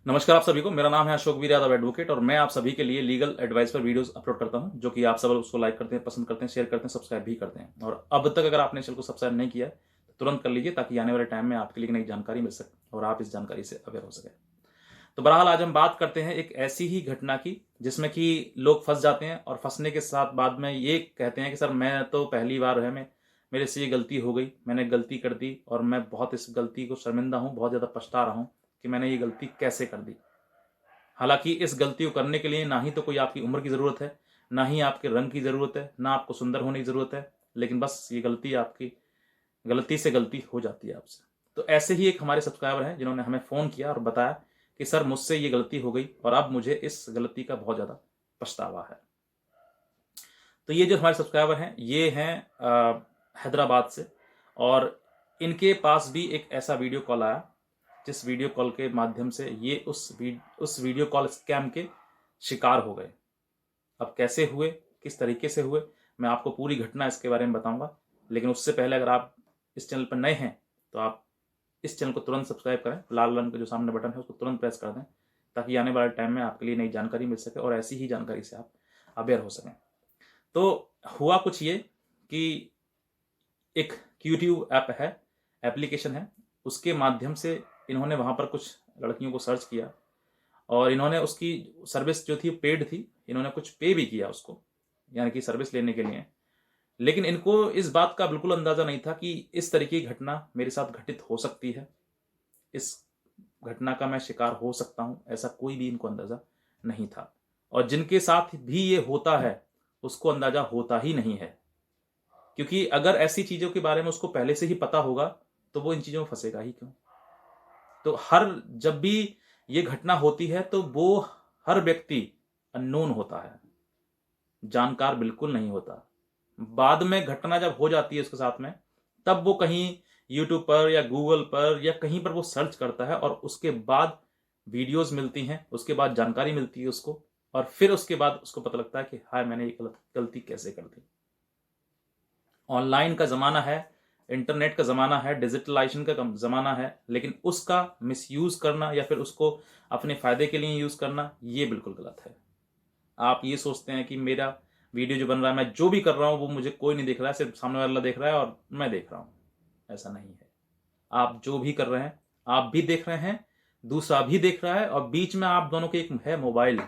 नमस्कार आप सभी को। मेरा नाम है अशोक वीर यादव एडवोकेट और मैं आप सभी के लिए लीगल एडवाइस पर वीडियोस अपलोड करता हूं, जो कि आप सब उसको लाइक करते हैं, पसंद करते हैं, शेयर करते हैं, सब्सक्राइब भी करते हैं। और अब तक अगर आपने चैनल को सब्सक्राइब नहीं किया है तो तुरंत कर लीजिए, ताकि आने वाले टाइम में आपके लिए नई जानकारी मिल सके और आप इस जानकारी से अवेयर हो सके। तो बहरहाल आज हम बात करते हैं एक ऐसी ही घटना की जिसमें कि लोग फंस जाते हैं और फंसने के साथ बाद में ये कहते हैं कि सर मैं तो पहली बार है, मेरे से ये गलती हो गई, मैंने गलती कर दी और मैं बहुत इस गलती को शर्मिंदा हूँ, बहुत ज़्यादा पछता रहा हूँ कि मैंने ये गलती कैसे कर दी। हालांकि इस गलती को करने के लिए ना ही तो कोई आपकी उम्र की ज़रूरत है, ना ही आपके रंग की ज़रूरत है, ना आपको सुंदर होने की ज़रूरत है, लेकिन बस ये गलती आपकी गलती से गलती हो जाती है आपसे। तो ऐसे ही एक हमारे सब्सक्राइबर हैं जिन्होंने हमें फ़ोन किया और बताया कि सर मुझसे ये गलती हो गई और अब मुझे इस गलती का बहुत ज़्यादा पछतावा है। तो ये जो हमारे सब्सक्राइबर हैं ये हैं हैदराबाद से, और इनके पास भी एक ऐसा वीडियो कॉल आया जिस वीडियो कॉल के माध्यम से ये उस वीडियो कॉल स्कैम के शिकार हो गए। अब कैसे हुए, किस तरीके से हुए, मैं आपको पूरी घटना इसके बारे में बताऊंगा। लेकिन उससे पहले अगर आप इस चैनल पर नए हैं तो आप इस चैनल को तुरंत सब्सक्राइब करें, लाल रंग का जो सामने बटन है उसको तुरंत प्रेस कर दें, ताकि आने वाले टाइम में आपके लिए नई जानकारी मिल सके और ऐसी ही जानकारी से आप अवेयर हो सकें। तो हुआ कुछ ये कि एक क्यूट्यूब ऐप है, एप्लीकेशन है, उसके माध्यम से इन्होंने वहाँ पर कुछ लड़कियों को सर्च किया और इन्होंने उसकी सर्विस जो थी पेड थी, इन्होंने कुछ पे भी किया उसको, यानी कि सर्विस लेने के लिए। लेकिन इनको इस बात का बिल्कुल अंदाज़ा नहीं था कि इस तरीके की घटना मेरे साथ घटित हो सकती है, इस घटना का मैं शिकार हो सकता हूँ, ऐसा कोई भी इनको अंदाज़ा नहीं था। और जिनके साथ भी ये होता है उसको अंदाज़ा होता ही नहीं है, क्योंकि अगर ऐसी चीज़ों के बारे में उसको पहले से ही पता होगा तो वो इन चीज़ों में फंसेगा ही क्यों। तो जब भी ये घटना होती है तो वो हर व्यक्ति अननोन होता है, जानकार बिल्कुल नहीं होता। बाद में घटना जब हो जाती है उसके साथ में, तब वो कहीं यूट्यूब पर या गूगल पर या कहीं पर वो सर्च करता है और उसके बाद वीडियोस मिलती हैं, उसके बाद जानकारी मिलती है उसको, और फिर उसके बाद उसको पता लगता है कि हाय मैंने ये गलती कैसे कर दी। ऑनलाइन का ज़माना है, इंटरनेट का ज़माना है, डिजिटलाइजेशन का ज़माना है, लेकिन उसका मिसयूज़ करना या फिर उसको अपने फ़ायदे के लिए यूज़ करना ये बिल्कुल गलत है। आप ये सोचते हैं कि मेरा वीडियो जो बन रहा है, मैं जो भी कर रहा हूँ वो मुझे कोई नहीं देख रहा है, सिर्फ सामने वाला देख रहा है और मैं देख रहा हूँ। ऐसा नहीं है। आप जो भी कर रहे हैं, आप भी देख रहे हैं, दूसरा भी देख रहा है, और बीच में आप दोनों के एक है मोबाइल,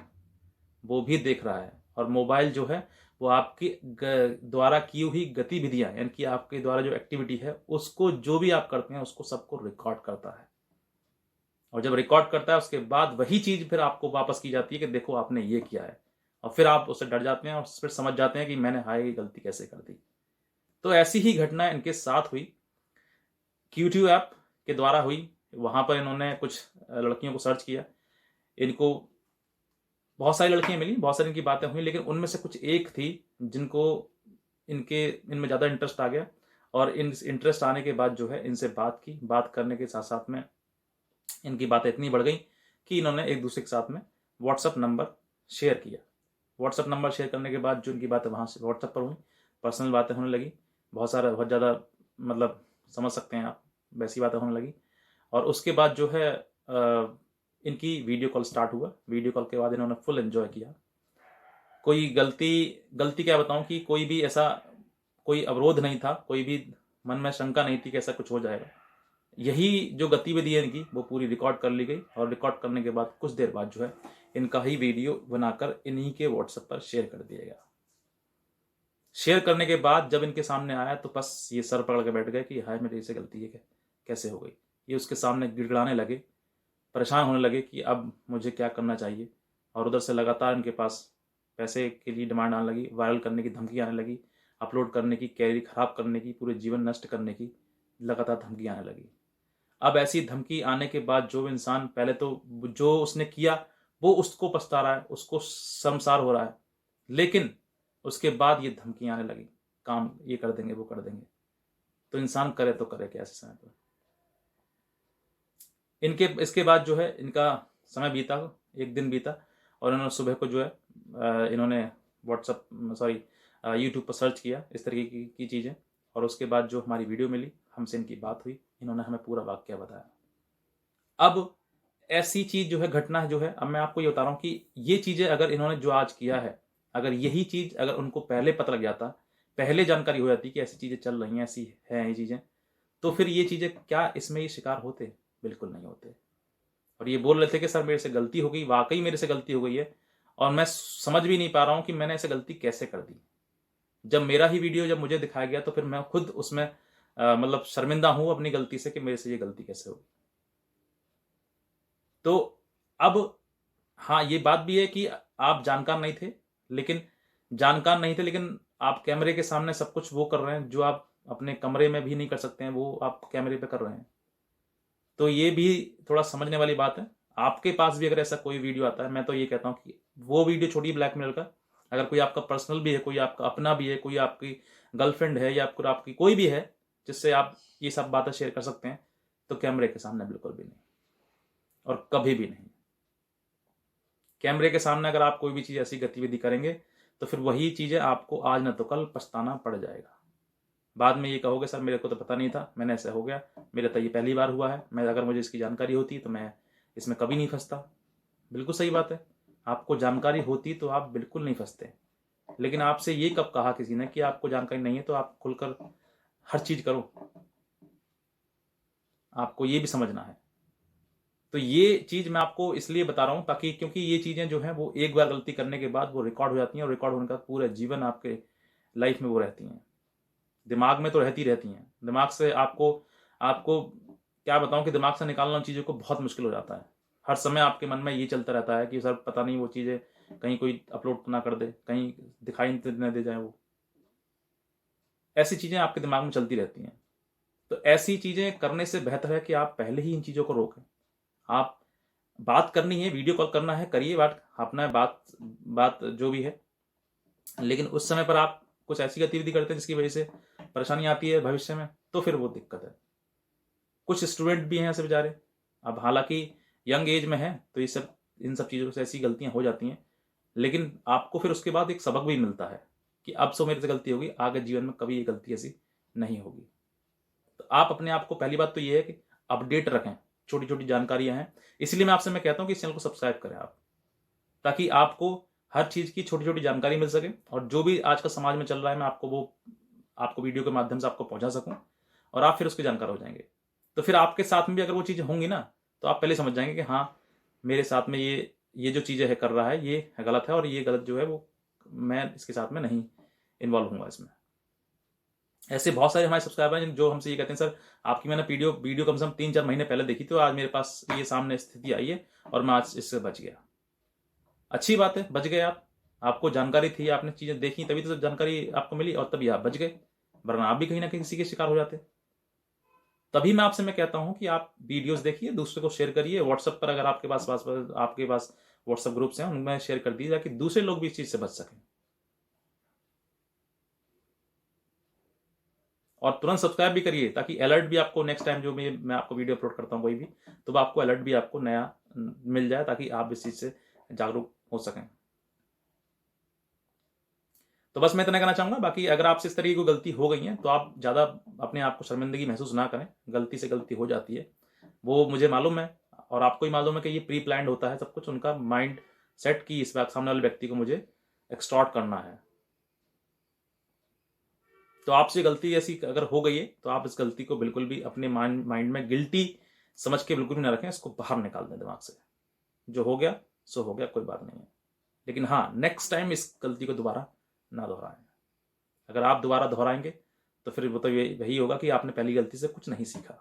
वो भी देख रहा है। और मोबाइल जो है वो आपकी द्वारा की हुई गतिविधियां, यानी कि आपके द्वारा जो एक्टिविटी है उसको, जो भी आप करते हैं उसको सबको रिकॉर्ड करता है। और जब रिकॉर्ड करता है उसके बाद वही चीज फिर आपको वापस की जाती है कि देखो आपने ये किया है, और फिर आप उससे डर जाते हैं और फिर समझ जाते हैं कि मैंने हाय ये गलती कैसे कर दी। तो ऐसी ही घटना इनके साथ हुई, क्यूट्यू ऐप के द्वारा हुई। वहां पर इन्होंने कुछ लड़कियों को सर्च किया, इनको बहुत सारी लड़कियां मिली, बहुत सारी इनकी बातें हुई, लेकिन उनमें से कुछ एक थी जिनको इनमें ज़्यादा इंटरेस्ट आ गया। और इन इंटरेस्ट आने के बाद जो है इनसे बात करने के साथ साथ में इनकी बातें इतनी बढ़ गई कि इन्होंने एक दूसरे के साथ में व्हाट्सअप नंबर शेयर किया। व्हाट्सअप नंबर शेयर करने के बाद जो इनकी बातें वहाँ से व्हाट्सअप पर हुई, पर्सनल बातें होने लगी, बहुत ज़्यादा, मतलब समझ सकते हैं आप, वैसी बातें होने लगी। और उसके बाद जो है इनकी वीडियो कॉल स्टार्ट हुआ। वीडियो कॉल के बाद इन्होंने फुल एंजॉय किया। कोई गलती गलती क्या बताऊं कि कोई भी ऐसा कोई अवरोध नहीं था, कोई भी मन में शंका नहीं थी कि ऐसा कुछ हो जाएगा। यही जो गतिविधि है इनकी वो पूरी रिकॉर्ड कर ली गई, और रिकॉर्ड करने के बाद कुछ देर बाद जो है इनका ही वीडियो बनाकर इन्हीं के व्हाट्सएप पर शेयर कर दिया गया। शेयर करने के बाद जब इनके सामने आया तो बस ये सर पकड़ के बैठ गए कि हाय मेरी से गलती है, कैसे हो गई। ये उसके सामने गिड़गिड़ाने लगे, परेशान होने लगे कि अब मुझे क्या करना चाहिए। और उधर से लगातार इनके पास पैसे के लिए डिमांड आने लगी, वायरल करने की धमकी आने लगी, अपलोड करने की, कैरियर खराब करने की, पूरे जीवन नष्ट करने की लगातार धमकी आने लगी। अब ऐसी धमकी आने के बाद जो इंसान पहले तो जो उसने किया वो उसको पछता रहा है, उसको शर्मसार हो रहा है, लेकिन उसके बाद ये धमकियां आने लगी, काम ये कर देंगे वो कर देंगे। तो इंसान करे तो करे क्या ऐसे समय पर। इनके इसके बाद जो है इनका समय बीता, एक दिन बीता, और इन्होंने सुबह को जो है इन्होंने व्हाट्सअप सॉरी यूट्यूब पर सर्च किया इस तरीके की चीज़ें। और उसके बाद जो हमारी वीडियो मिली, हमसे इनकी बात हुई, इन्होंने हमें पूरा वाक्य बताया। अब ऐसी चीज जो है, घटना जो है, अब मैं आपको ये बता रहा हूँ कि ये चीजें अगर इन्होंने जो आज किया है, अगर यही चीज अगर उनको पहले पता लग जाता, पहले जानकारी हो जाती कि ऐसी चीजें चल रही हैं, ऐसी हैं ये चीजें, तो फिर ये चीजें क्या इसमें ये शिकार होते? बिल्कुल नहीं होते। और ये बोल रहे थे कि सर मेरे से गलती हो गई, वाकई मेरे से गलती हो गई है, और मैं समझ भी नहीं पा रहा हूं कि मैंने ऐसे गलती कैसे कर दी। जब मेरा ही वीडियो जब मुझे दिखाया गया तो फिर मैं खुद उसमें मतलब शर्मिंदा हूं अपनी गलती से कि मेरे से ये गलती कैसे हो गई। तो अब हाँ, ये बात भी है कि आप जानकार नहीं थे, लेकिन आप कैमरे के सामने सब कुछ वो कर रहे हैं जो आप अपने कमरे में भी नहीं कर सकते हैं, वो आप कैमरे पे कर रहे हैं। तो ये भी थोड़ा समझने वाली बात है। आपके पास भी अगर ऐसा कोई वीडियो आता है, मैं तो ये कहता हूँ कि वो वीडियो छोड़िए ब्लैकमेल का, अगर कोई आपका पर्सनल भी है, कोई आपका अपना भी है, कोई आपकी गर्लफ्रेंड है या आपकी कोई भी है जिससे आप ये सब बातें शेयर कर सकते हैं, तो कैमरे के सामने बिल्कुल भी नहीं, और कभी भी नहीं। कैमरे के सामने अगर आप कोई भी चीज़ ऐसी गतिविधि करेंगे तो फिर वही चीज़ें आपको आज न तो कल पछताना पड़ जाएगा। बाद में ये कहोगे सर मेरे को तो पता नहीं था, मैंने ऐसा हो गया, मेरा तो ये पहली बार हुआ है, मैं अगर मुझे इसकी जानकारी होती तो मैं इसमें कभी नहीं फंसता। बिल्कुल सही बात है, आपको जानकारी होती तो आप बिल्कुल नहीं फंसते। लेकिन आपसे ये कब कहा किसी ने कि आपको जानकारी नहीं है तो आप खुलकर हर चीज करो? आपको ये भी समझना है। तो ये चीज मैं आपको इसलिए बता रहा हूं ताकि, क्योंकि ये चीजें जो है वो एक बार गलती करने के बाद वो रिकॉर्ड हो जाती हैं, और रिकॉर्ड होने का पूरा जीवन आपके लाइफ में वो रहती हैं, दिमाग में तो रहती हैं। दिमाग से आपको आपको क्या बताऊं कि दिमाग से निकालना चीज़ों को बहुत मुश्किल हो जाता है। हर समय आपके मन में ये चलता रहता है कि सर पता नहीं वो चीज़ें कहीं कोई अपलोड ना कर दे, कहीं दिखाई न दे जाए वो। ऐसी चीज़ें आपके दिमाग में चलती रहती हैं। तो ऐसी चीज़ें करने से बेहतर है कि आप पहले ही इन चीज़ों को रोकें। आप बात करनी है, वीडियो कॉल करना है, करिए बात, अपना बात जो भी है, लेकिन उस समय पर आप कुछ ऐसी गतिविधि करते हैं जिसकी वजह से परेशानी आती है भविष्य में, तो फिर वो दिक्कत है। कुछ स्टूडेंट भी हैं ऐसे बेचारे, अब हालांकि यंग एज में है तो इन सब चीज़ों से ऐसी गलतियां हो जाती हैं, लेकिन आपको फिर उसके बाद एक सबक भी मिलता है कि अब सो मेरे से गलती होगी, आगे जीवन में कभी ये गलती ऐसी नहीं होगी। तो आप अपने आप को, पहली बात तो ये है कि अपडेट रखें, छोटी छोटी जानकारियां हैं, इसलिए मैं कहता हूं कि इस चैनल को सब्सक्राइब करें आप, ताकि आपको हर चीज की छोटी छोटी जानकारी मिल सके, और जो भी आज का समाज में चल रहा है मैं आपको वीडियो के माध्यम से आपको पहुंचा सकूं, और आप फिर उसके जानकार हो जाएंगे। तो फिर आपके साथ में भी अगर वो चीज़ें होंगी ना, तो आप पहले समझ जाएंगे कि हाँ मेरे साथ में ये जो चीज़ें है कर रहा है ये गलत है, और ये गलत जो है वो मैं इसके साथ में नहीं इन्वॉल्व हूँगा इसमें। ऐसे बहुत सारे हमारे सब्सक्राइबर हैं जो हमसे ये कहते हैं सर आपकी मैंने वीडियो कम से कम 3-4 महीने पहले देखी, तो आज मेरे पास ये सामने स्थिति आई है और मैं आज इससे बच गया। अच्छी बात है, बच गए आप, आपको जानकारी थी, आपने चीज़ें देखी तभी तो जानकारी आपको मिली और तभी आप बच गए, वरना आप भी कहीं ना कहीं किसी के शिकार हो जाते। तभी मैं कहता हूं कि आप वीडियोस देखिए, दूसरे को शेयर करिए, व्हाट्सएप पर अगर आपके पास व्हाट्सएप ग्रुप्स हैं उनमें शेयर कर दीजिए ताकि दूसरे लोग भी इस चीज से बच सकें। और तुरंत सब्सक्राइब भी करिए ताकि अलर्ट भी आपको नेक्स्ट टाइम जो मैं आपको वीडियो अपलोड करता हूं कोई भी, तो आपको अलर्ट भी आपको नया मिल जाए ताकि आप इस चीज से जागरूक हो सकें। तो बस मैं इतना कहना चाहूंगा। बाकी अगर आपसे इस तरीके की गलती हो गई है तो आप ज़्यादा अपने आप को शर्मिंदगी महसूस ना करें, गलती से गलती हो जाती है, वो मुझे मालूम है और आपको ही मालूम है कि ये प्री प्लान्ड होता है सब कुछ, उनका माइंड सेट की इस बात सामने वाले व्यक्ति को मुझे एक्सटॉर्ट करना है। तो आपसे गलती ऐसी अगर हो गई है तो आप इस गलती को बिल्कुल भी अपने माइंड में गिल्टी समझ के बिल्कुल भी ना रखें, इसको बाहर निकाल दें दिमाग से। जो हो गया सो हो गया, कोई बात नहीं है, लेकिन हाँ नेक्स्ट टाइम इस गलती को दोबारा ना दोहराएं। अगर आप दोबारा दोहराएंगे तो फिर वो तो वही होगा कि आपने पहली गलती से कुछ नहीं सीखा।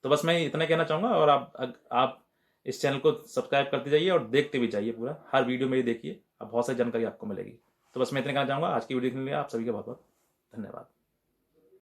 तो बस मैं इतना कहना चाहूंगा, और आप इस चैनल को सब्सक्राइब करते जाइए और देखते भी जाइए, पूरा हर वीडियो मेरी देखिए, अब बहुत सारी जानकारी आपको मिलेगी। तो बस मैं इतना कहना चाहूंगा। आज की वीडियो के लिए आप सभी का बहुत बहुत धन्यवाद।